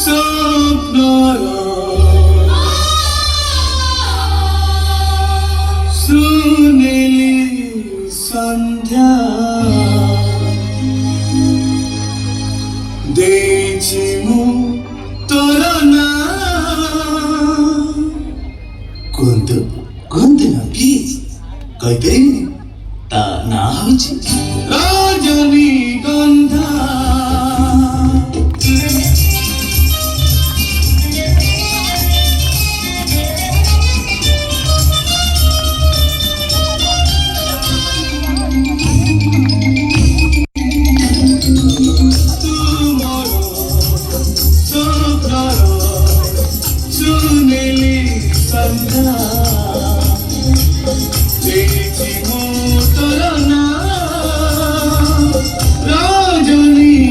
স্বপ্নর সুনীলি সন্ধ্যা ଦେଇଛି ମୁଁ ତୋର ନାଁ କୁହନ୍ତୁ କୁହନ୍ତୁ ନା ପ୍ଲିଜ କହିପାରିବିନି ତା ନାଁ ହେଉଛି ରଜନୀଗନ୍ଧା ଦେଇଛି ମୁଁ ତୋର ନାଁ ରଜନୀଗନ୍ଧା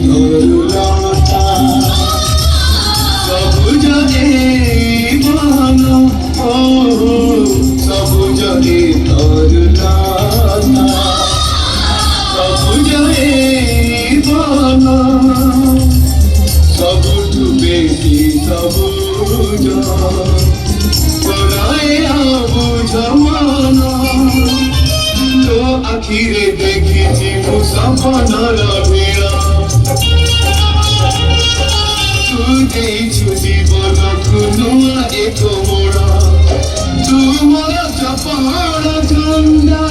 ধরুলতা সবুজ বন ও সবুজ ধরুলতা সবুজ বন ସବୁଠୁ ବେଶୀ ସବୁଜ ତୋରାଏ ଅବୁଝ ମନ ତୋ ଆଖିରେ ଦେଖିଛି ମୁଁ ସପନର ଭିଡ଼ ତୁ ଦେଇଛୁ ଜୀବନକୁ ନୂଆ ଏକ ମୋଡ଼ ତୁ ମୋର ଚପଳ ଚନ୍ଦା